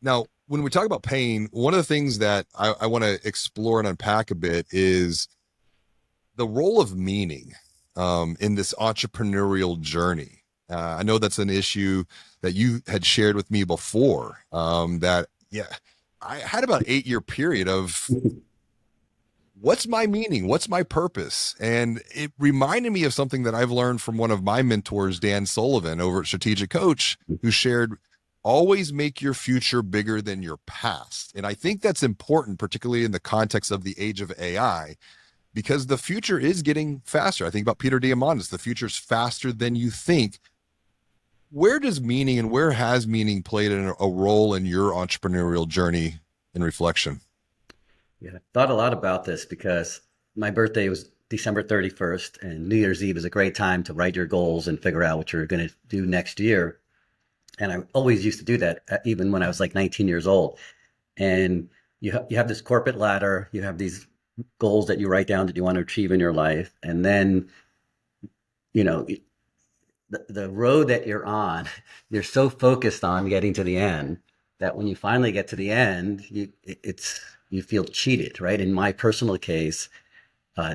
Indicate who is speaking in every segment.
Speaker 1: Now, when we talk about pain, one of the things that I want to explore and unpack a bit is the role of meaning in this entrepreneurial journey. I know that's an issue that you had shared with me before. That yeah, I had about 8 year period of what's my meaning, what's my purpose, and it reminded me of something that I've learned from one of my mentors, Dan Sullivan, over at Strategic Coach, who shared. Always make your future bigger than your past. And I think that's important, particularly in the context of the age of AI, because the future is getting faster. I think about Peter Diamandis, the future's faster than you think. Where does meaning and where has meaning played a role in your entrepreneurial journey and reflection?
Speaker 2: Yeah, I thought a lot about this because my birthday was December 31st, and New Year's Eve is a great time to write your goals and figure out what you're going to do next year. And I always used to do that, even when I was like 19 years old. And you have this corporate ladder, you have these goals that you write down that you want to achieve in your life. And then, you know, the road that you're on, you're so focused on getting to the end that when you finally get to the end, you feel cheated, right? In my personal case,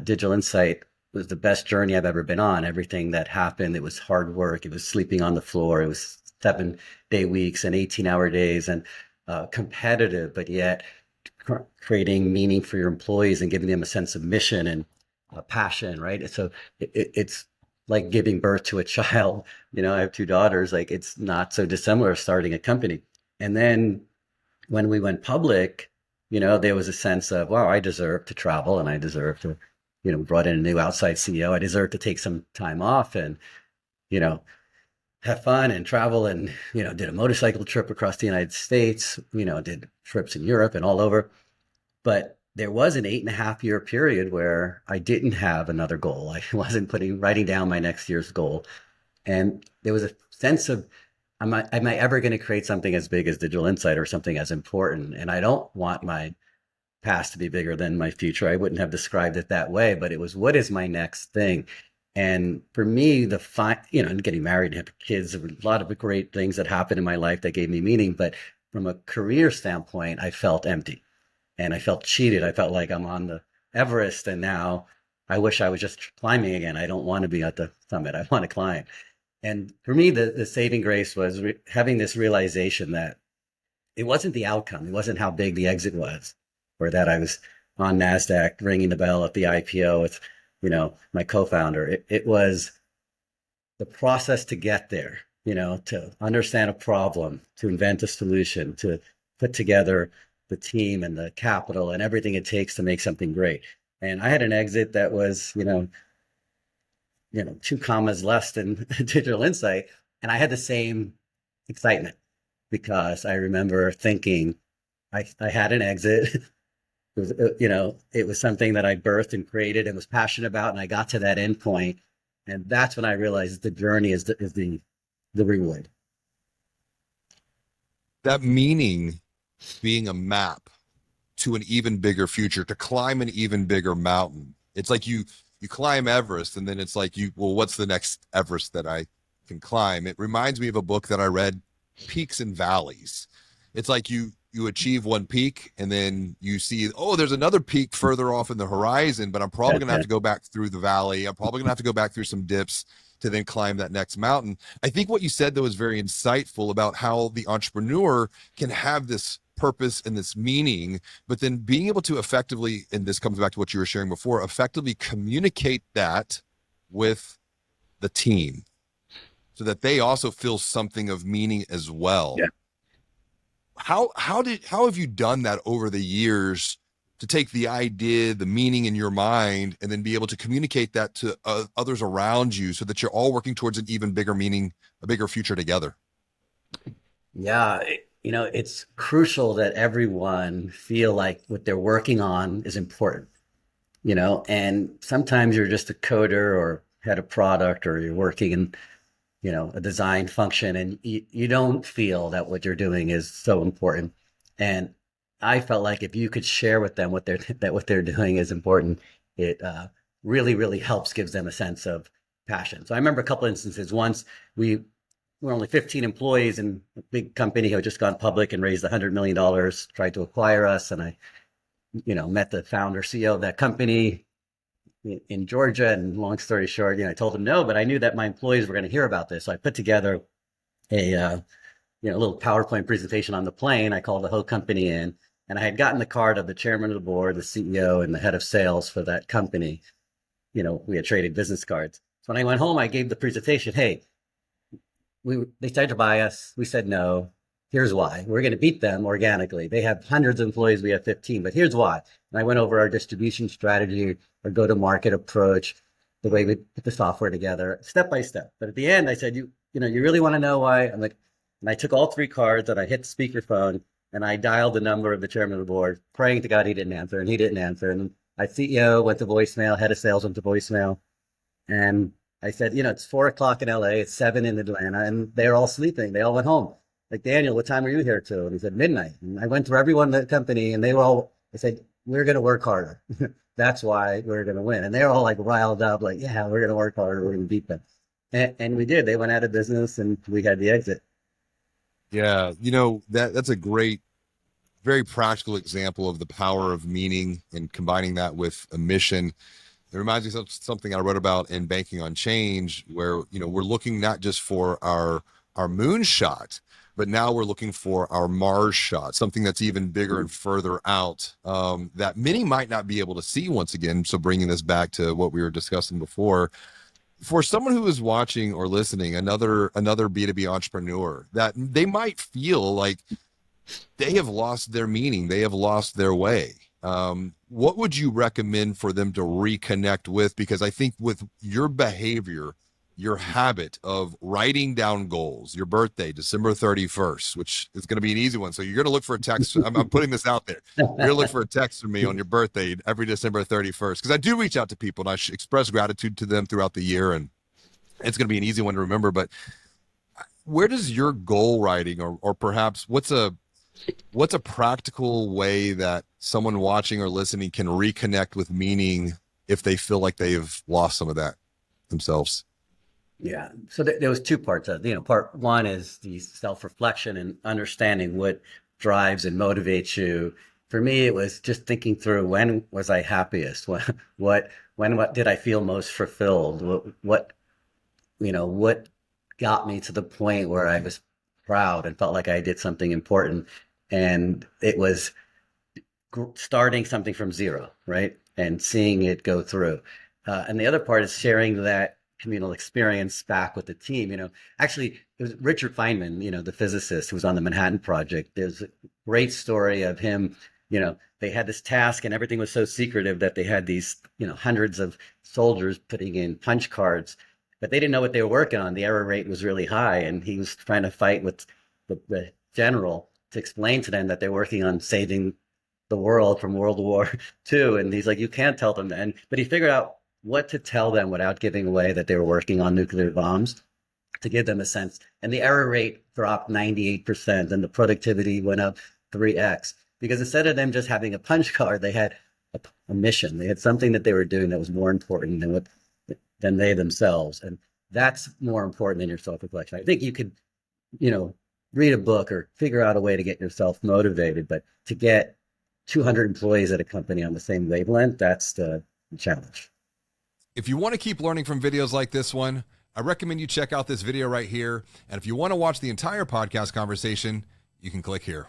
Speaker 2: Digital Insight was the best journey I've ever been on. Everything that happened, it was hard work. It was sleeping on the floor. It was 7 day weeks and 18-hour days and competitive, but yet creating meaning for your employees and giving them a sense of mission and passion, right? So it's like giving birth to a child. I have two daughters. Like it's not so dissimilar starting a company. And then when we went public, there was a sense of, wow, I deserve to travel and I deserve to, brought in a new outside CEO. I deserve to take some time off and, you know, have fun and travel and, did a motorcycle trip across the United States, did trips in Europe and all over. But there was an 8.5 year period where I didn't have another goal. I wasn't writing down my next year's goal. And there was a sense of, am I ever going to create something as big as Digital Insight or something as important? And I don't want my past to be bigger than my future. I wouldn't have described it that way, but it was, what is my next thing? And for me, and getting married and having kids, there were a lot of great things that happened in my life that gave me meaning. But from a career standpoint, I felt empty and I felt cheated. I felt like I'm on the Everest and now I wish I was just climbing again. I don't want to be at the summit. I want to climb. And for me, the saving grace was having this realization that it wasn't the outcome. It wasn't how big the exit was, or that I was on NASDAQ ringing the bell at the IPO with, my co-founder. It was the process to get there, to understand a problem, to invent a solution, to put together the team and the capital and everything it takes to make something great. And I had an exit that was, two commas less than Digital Insight. And I had the same excitement because I remember thinking I had an exit. It was, it was something that I birthed and created and was passionate about. And I got to that end point. And that's when I realized the journey is the reward.
Speaker 1: That meaning being a map to an even bigger future, to climb an even bigger mountain. It's like you climb Everest, and then it's like well, what's the next Everest that I can climb? It reminds me of a book that I read, Peaks and Valleys. It's like you achieve one peak and then you see, oh, there's another peak further off in the horizon, but I'm probably
Speaker 2: That's
Speaker 1: gonna have
Speaker 2: it.
Speaker 1: to go back through the valley. I'm probably gonna have to go back through some dips to then climb that next mountain. I think what you said though is very insightful about how the entrepreneur can have this purpose and this meaning, but then being able to effectively, and this comes back to what you were sharing before, effectively communicate that with the team so that they also feel something of meaning as
Speaker 2: Yeah.
Speaker 1: well. How have you done that over the years to take the idea, the meaning in your mind, and then be able to communicate that to others around you so that you're all working towards an even bigger meaning, a bigger future together?
Speaker 2: Yeah. It's crucial that everyone feel like what they're working on is important, and sometimes you're just a coder or head of product or you're working in a design function and you don't feel that what you're doing is so important. And I felt like if you could share with them what they're doing is important, it really, really helps, gives them a sense of passion. So I remember a couple instances. Once we we're only 15 employees in a big company who had just gone public and raised $100 million, tried to acquire us. And I, met the founder CEO of that company in Georgia. And long story short, I told him no, but I knew that my employees were going to hear about this. So I put together a little PowerPoint presentation on the plane. I called the whole company in, and I had gotten the card of the chairman of the board, the CEO, and the head of sales for that company. We had traded business cards. So when I went home, I gave the presentation. Hey, they tried to buy us. We said no. Here's why. We're going to beat them organically. They have hundreds of employees. We have 15, but here's why. And I went over our distribution strategy, our go-to-market approach, the way we put the software together, step by step. But at the end, I said, you really want to know why? I'm like, and I took all three cards and I hit the speakerphone and I dialed the number of the chairman of the board, praying to God he didn't answer, and he didn't answer. And my CEO went to voicemail, head of sales went to voicemail. And I said, it's 4 o'clock in LA, it's 7 in Atlanta, and they're all sleeping. They all went home. Like, Daniel, what time are you here till? And he said, midnight. And I went through everyone in the company, and I said, we're going to work harder. That's why we're going to win. And they're all like riled up, like, yeah, we're going to work harder. We're going to beat them. And we did. They went out of business and we had the exit.
Speaker 1: Yeah, that's a great, very practical example of the power of meaning and combining that with a mission. It reminds me of something I wrote about in Banking on Change, where we're looking not just for our moonshot, but now we're looking for our Mars shot, something that's even bigger and further out, that many might not be able to see once again. So bringing this back to what we were discussing before, for someone who is watching or listening, another B2B entrepreneur, that they might feel like they have lost their meaning, they have lost their way. What would you recommend for them to reconnect with? Because I think with your behavior, your habit of writing down goals, your birthday, December 31st, which is going to be an easy one. So you're going to look for a text. I'm putting this out there. You're going to look for a text from me on your birthday every December 31st, because I do reach out to people and I express gratitude to them throughout the year. And it's going to be an easy one to remember. But where does your goal writing, or perhaps what's a practical way that someone watching or listening can reconnect with meaning if they feel like they've lost some of that themselves?
Speaker 2: Yeah. So there was two parts of it. Part one is the self-reflection and understanding what drives and motivates you. For me, it was just thinking through, when was I happiest? What did I feel most fulfilled? What got me to the point where I was proud and felt like I did something important. And it was starting something from zero, right? And seeing it go through. And the other part is sharing that communal experience back with the team. Actually, it was Richard Feynman, the physicist who was on the Manhattan Project. There's a great story of him. They had this task and everything was so secretive that they had these, hundreds of soldiers putting in punch cards, but they didn't know what they were working on. The error rate was really high, and he was trying to fight with the general to explain to them that they're working on saving the world from World War II. And he's like, you can't tell them that. But he figured out what to tell them without giving away that they were working on nuclear bombs, to give them a sense. And the error rate dropped 98%, and the productivity went up 3x. Because instead of them just having a punch card, they had a mission. They had something that they were doing that was more important than they themselves. And that's more important than your self-reflection. I think you could, read a book or figure out a way to get yourself motivated, but to get 200 employees at a company on the same wavelength, that's the challenge.
Speaker 1: If you want to keep learning from videos like this one, I recommend you check out this video right here. And if you want to watch the entire podcast conversation, you can click here.